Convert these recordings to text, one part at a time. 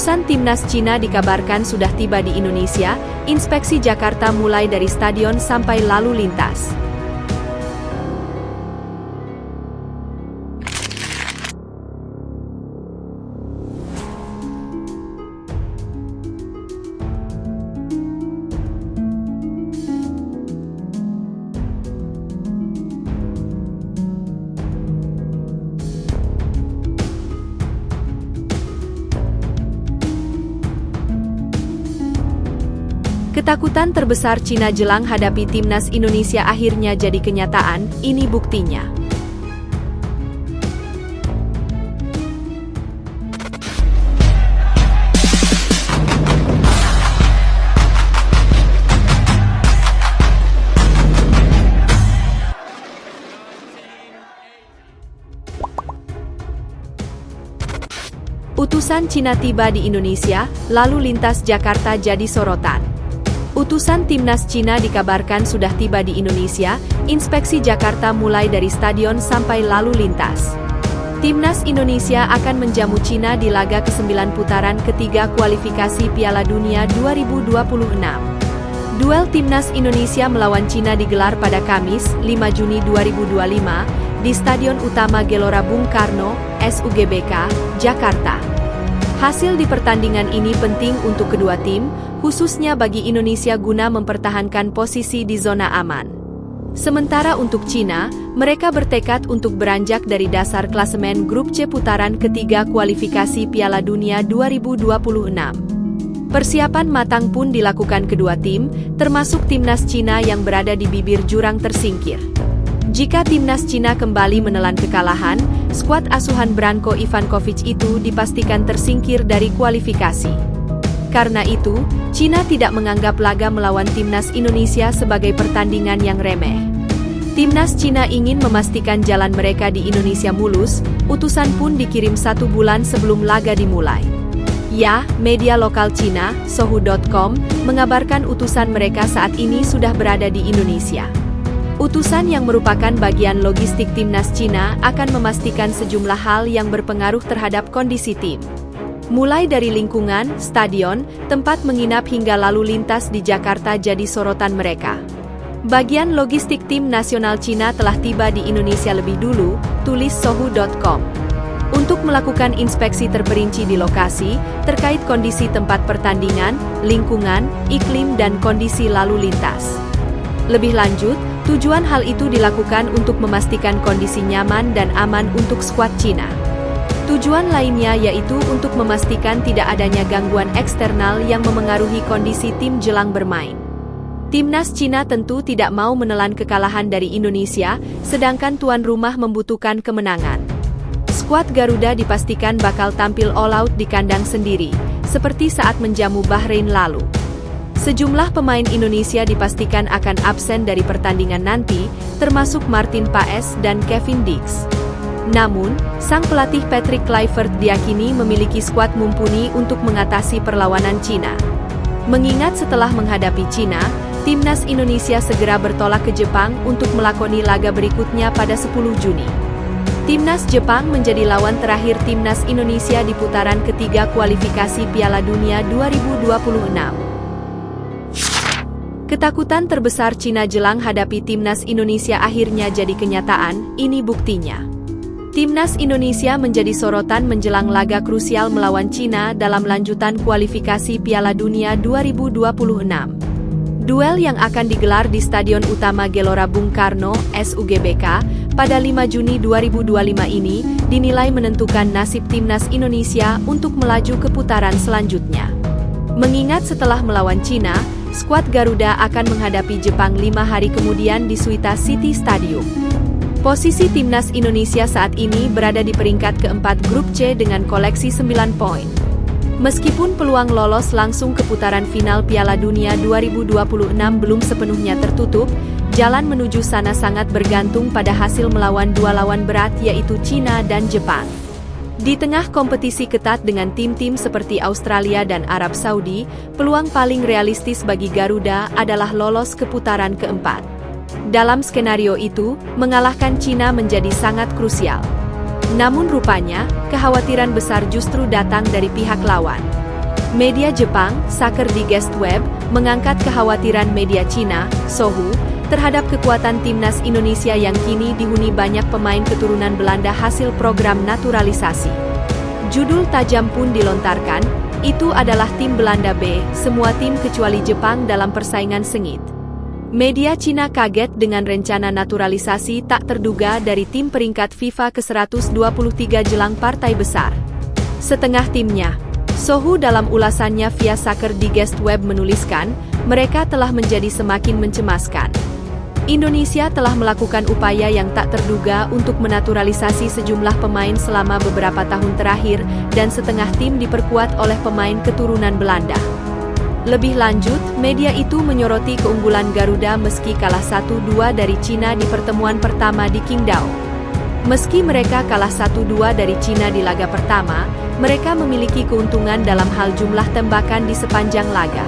Utusan timnas Cina dikabarkan sudah tiba di Indonesia. Inspeksi Jakarta mulai dari stadion sampai lalu lintas. Ketakutan terbesar Cina jelang hadapi timnas Indonesia akhirnya jadi kenyataan. Ini buktinya. Utusan Cina tiba di Indonesia, lalu lintas Jakarta jadi sorotan. Utusan timnas Cina dikabarkan sudah tiba di Indonesia. Inspeksi Jakarta mulai dari stadion sampai lalu lintas. Timnas Indonesia akan menjamu Cina di laga ke-9 putaran ketiga kualifikasi Piala Dunia 2026. Duel timnas Indonesia melawan Cina digelar pada Kamis, 5 Juni 2025, di Stadion Utama Gelora Bung Karno, SUGBK, Jakarta. Hasil di pertandingan ini penting untuk kedua tim, khususnya bagi Indonesia guna mempertahankan posisi di zona aman. Sementara untuk Cina, mereka bertekad untuk beranjak dari dasar klasemen grup C putaran ketiga kualifikasi Piala Dunia 2026. Persiapan matang pun dilakukan kedua tim, termasuk timnas Cina yang berada di bibir jurang tersingkir. Jika timnas Cina kembali menelan kekalahan, skuad asuhan Branko Ivankovic itu dipastikan tersingkir dari kualifikasi. Karena itu, Cina tidak menganggap laga melawan timnas Indonesia sebagai pertandingan yang remeh. Timnas Cina ingin memastikan jalan mereka di Indonesia mulus. Utusan pun dikirim 1 bulan sebelum laga dimulai. Ya, media lokal Cina, Sohu.com, mengabarkan utusan mereka saat ini sudah berada di Indonesia. Utusan yang merupakan bagian logistik timnas Cina akan memastikan sejumlah hal yang berpengaruh terhadap kondisi tim. Mulai dari lingkungan, stadion, tempat menginap hingga lalu lintas di Jakarta jadi sorotan mereka. Bagian logistik tim nasional Cina telah tiba di Indonesia lebih dulu, tulis Sohu.com. Untuk melakukan inspeksi terperinci di lokasi, terkait kondisi tempat pertandingan, lingkungan, iklim dan kondisi lalu lintas. Lebih lanjut, tujuan hal itu dilakukan untuk memastikan kondisi nyaman dan aman untuk skuad Cina. Tujuan lainnya yaitu untuk memastikan tidak adanya gangguan eksternal yang memengaruhi kondisi tim jelang bermain. Timnas Cina tentu tidak mau menelan kekalahan dari Indonesia, sedangkan tuan rumah membutuhkan kemenangan. Skuad Garuda dipastikan bakal tampil all out di kandang sendiri, seperti saat menjamu Bahrain lalu. Sejumlah pemain Indonesia dipastikan akan absen dari pertandingan nanti, termasuk Martin Paes dan Kevin Dix. Namun, sang pelatih Patrick Kluivert diyakini memiliki skuad mumpuni untuk mengatasi perlawanan Cina. Mengingat setelah menghadapi Cina, timnas Indonesia segera bertolak ke Jepang untuk melakoni laga berikutnya pada 10 Juni. Timnas Jepang menjadi lawan terakhir timnas Indonesia di putaran ketiga kualifikasi Piala Dunia 2026. Ketakutan terbesar Cina jelang hadapi timnas Indonesia akhirnya jadi kenyataan. Ini buktinya. Timnas Indonesia menjadi sorotan menjelang laga krusial melawan Cina dalam lanjutan kualifikasi Piala Dunia 2026. Duel yang akan digelar di Stadion Utama Gelora Bung Karno, SUGBK, pada 5 Juni 2025 ini, dinilai menentukan nasib timnas Indonesia untuk melaju ke putaran selanjutnya. Mengingat setelah melawan Cina, skuad Garuda akan menghadapi Jepang 5 hari kemudian di Suita City Stadium. Posisi timnas Indonesia saat ini berada di peringkat keempat grup C dengan koleksi 9 poin. Meskipun peluang lolos langsung ke putaran final Piala Dunia 2026 belum sepenuhnya tertutup, jalan menuju sana sangat bergantung pada hasil melawan dua lawan berat yaitu Cina dan Jepang. Di tengah kompetisi ketat dengan tim-tim seperti Australia dan Arab Saudi, peluang paling realistis bagi Garuda adalah lolos ke putaran keempat. Dalam skenario itu, mengalahkan Cina menjadi sangat krusial. Namun rupanya, kekhawatiran besar justru datang dari pihak lawan. Media Jepang, Soccer Digest Web, mengangkat kekhawatiran media Cina, Sohu, terhadap kekuatan timnas Indonesia yang kini dihuni banyak pemain keturunan Belanda hasil program naturalisasi. Judul tajam pun dilontarkan, itu adalah tim Belanda B, semua tim kecuali Jepang dalam persaingan sengit. Media Cina kaget dengan rencana naturalisasi tak terduga dari tim peringkat FIFA ke-123 jelang partai besar. Setengah timnya, Sohu dalam ulasannya via Soccer Digest Web menuliskan, mereka telah menjadi semakin mencemaskan. Indonesia telah melakukan upaya yang tak terduga untuk menaturalisasi sejumlah pemain selama beberapa tahun terakhir, dan setengah tim diperkuat oleh pemain keturunan Belanda. Lebih lanjut, media itu menyoroti keunggulan Garuda meski kalah 1-2 dari Cina di pertemuan pertama di Qingdao. Meski mereka kalah 1-2 dari Cina di laga pertama, mereka memiliki keuntungan dalam hal jumlah tembakan di sepanjang laga.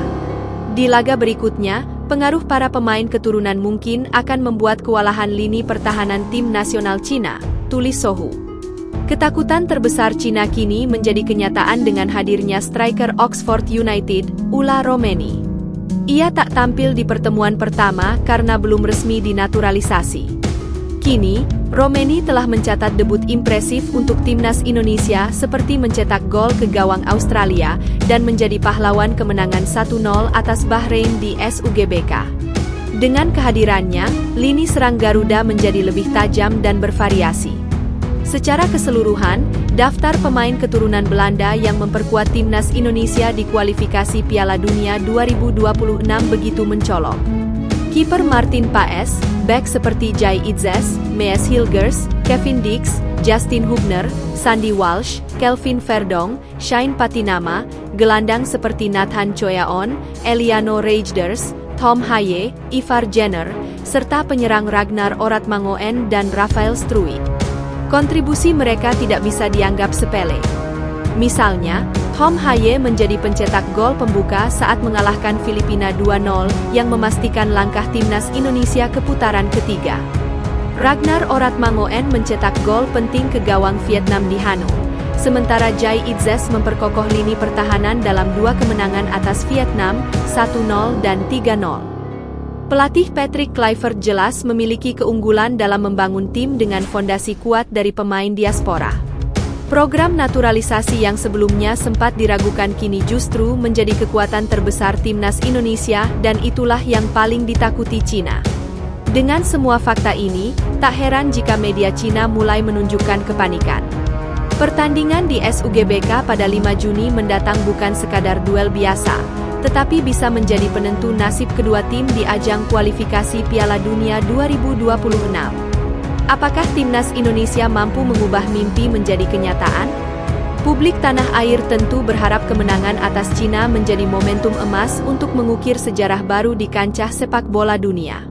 Di laga berikutnya, pengaruh para pemain keturunan mungkin akan membuat kewalahan lini pertahanan tim nasional Cina, tulis Sohu. Ketakutan terbesar Cina kini menjadi kenyataan dengan hadirnya striker Oxford United, Ula Romeni. Ia tak tampil di pertemuan pertama karena belum resmi dinaturalisasi. Kini, Romeni telah mencatat debut impresif untuk timnas Indonesia seperti mencetak gol ke gawang Australia dan menjadi pahlawan kemenangan 1-0 atas Bahrain di SUGBK. Dengan kehadirannya, lini serang Garuda menjadi lebih tajam dan bervariasi. Secara keseluruhan, daftar pemain keturunan Belanda yang memperkuat timnas Indonesia di kualifikasi Piala Dunia 2026 begitu mencolok. Kiper Martin Paes, bek seperti Jai Itzes, Mees Hilgers, Kevin Dix, Justin Hubner, Sandy Walsh, Kelvin Verdong, Shane Patinama, gelandang seperti Nathan Choyaon, Eliano Reijers, Tom Haye, Ivar Jenner, serta penyerang Ragnar Oratmangoen dan Rafael Struijk. Kontribusi mereka tidak bisa dianggap sepele. Misalnya, Tom Haye menjadi pencetak gol pembuka saat mengalahkan Filipina 2-0 yang memastikan langkah timnas Indonesia ke putaran ketiga. Ragnar Oratmangoen mencetak gol penting ke gawang Vietnam di Hanoi, sementara Jai Itzes memperkokoh lini pertahanan dalam dua kemenangan atas Vietnam, 1-0 dan 3-0. Pelatih Patrick Kluivert jelas memiliki keunggulan dalam membangun tim dengan fondasi kuat dari pemain diaspora. Program naturalisasi yang sebelumnya sempat diragukan kini justru menjadi kekuatan terbesar timnas Indonesia dan itulah yang paling ditakuti Cina. Dengan semua fakta ini, tak heran jika media Cina mulai menunjukkan kepanikan. Pertandingan di SUGBK pada 5 Juni mendatang bukan sekadar duel biasa, tetapi bisa menjadi penentu nasib kedua tim di ajang kualifikasi Piala Dunia 2026. Apakah timnas Indonesia mampu mengubah mimpi menjadi kenyataan? Publik tanah air tentu berharap kemenangan atas Cina menjadi momentum emas untuk mengukir sejarah baru di kancah sepak bola dunia.